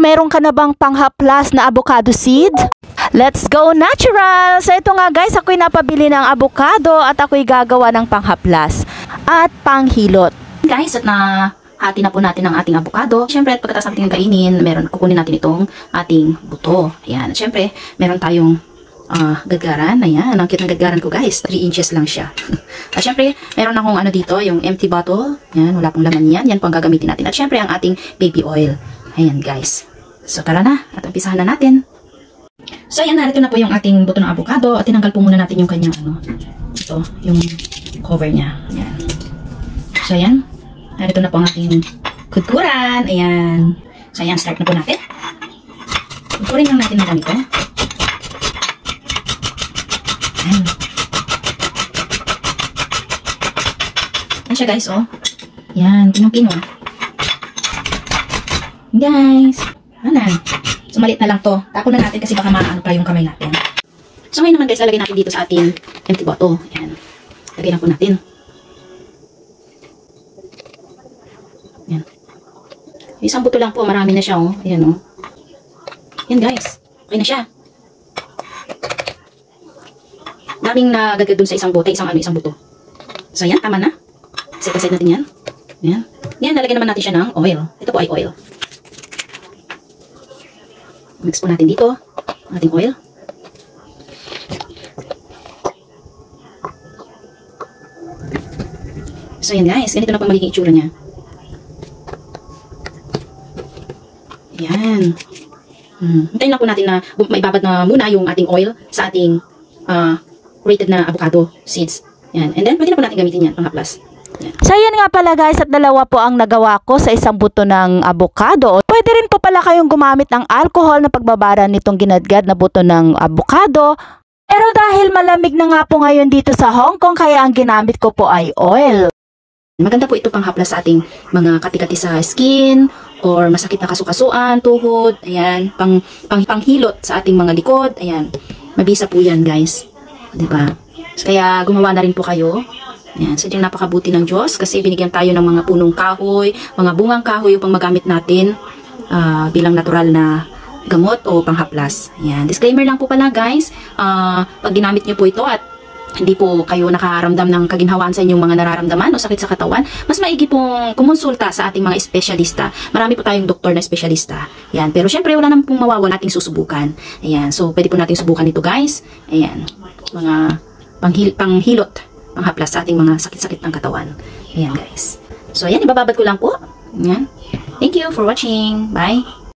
meron ka na bang panghaplas na avocado seed? Let's go natural! So ito nga guys, ako'y napabili ng avocado at ako'y gagawa ng panghaplas at panghilot. Guys, at hati na po natin ang ating avocado. Siyempre, at pagkatapos natin kainin, kukunin natin itong ating buto. Ayan. At siyempre, meron tayong gagaran. Ayan. Ang cute ng gagaran ko guys. 3 inches lang siya. At siyempre, meron akong dito, yung empty bottle. Ayan. Wala pong laman yan. Yan po ang gagamitin natin. At siyempre, ang ating baby oil. Ayan guys. So, tara na. At umpisahan na natin. So, ayan. Narito na po yung ating buto ng avocado. At tinanggal po muna natin yung kanyang ito, yung cover niya. Ayan. So, ayan. Narito na po ang ating kudkuran. Ayan. So, ayan. Start na po natin. Kudkurin lang natin ng ganito. Ayan. Ayan siya guys, oh. Ayan. Pinong-pino. Guys. Ano? So, maliit na lang to. Tapon na natin kasi baka maano pa yung kamay natin. So, ngayon naman guys, lalagay natin dito sa ating empty bottle. Ayan. Lagay lang po natin. Ayan. Isang buto lang po. Marami na siya, oh. Ayan, oh. Ayan, guys. Okay na siya. Daming nagagad dun sa isang bote. Isang buto. So, ayan. Tama na. Set aside natin yan. Ayan. Ayan, lalagyan naman natin siya ng oil. Ito po ay oil. Mix po natin dito. Ating oil. So, ayan, guys. Ganito na po magiging itsura niya. Ayan. Hintayin lang po natin na maibabad na muna yung ating oil sa ating grated na avocado seeds. Ayan. And then, pwede na po natin gamitin yan, panghaplas. Ayan. So, ayan nga pala guys, at dalawa po ang nagawa ko sa isang buto ng avocado. Pwede rin po pala kayong gumamit ng alcohol na pagbabara nitong ginadgad na buto ng avocado. Pero dahil malamig na nga po ngayon dito sa Hong Kong, kaya ang ginamit ko po ay oil. Maganda po ito panghaplas sa ating mga kati-kati sa skin, or masakit na kasukasuan, tuhod, ayan, panghilot sa ating mga likod, ayan. Mabisa po yan, guys. Diba? Kaya gumawa na rin po kayo. Ayan, sadyang napakabuti ng Diyos kasi binigyan tayo ng mga punong kahoy, mga bungang kahoy upang magamit natin bilang natural na gamot o panghaplas. Ayan, disclaimer lang po pala, guys. Pag ginamit nyo po ito at hindi po kayo nakaramdam ng kaginhawaan sa inyong mga nararamdaman o sakit sa katawan, mas maigi pong kumonsulta sa ating mga espesyalista. Marami po tayong doktor na espesyalista. Ayan. Pero syempre, wala naman pong mawawala nating susubukan. Ayan. So, pwede po natin subukan ito, guys. Ayan. Mga panghilot, panghaplas sa ating mga sakit-sakit ng katawan. Ayan, guys. So, ayan. Ibababad ko lang po. Ayan. Thank you for watching. Bye.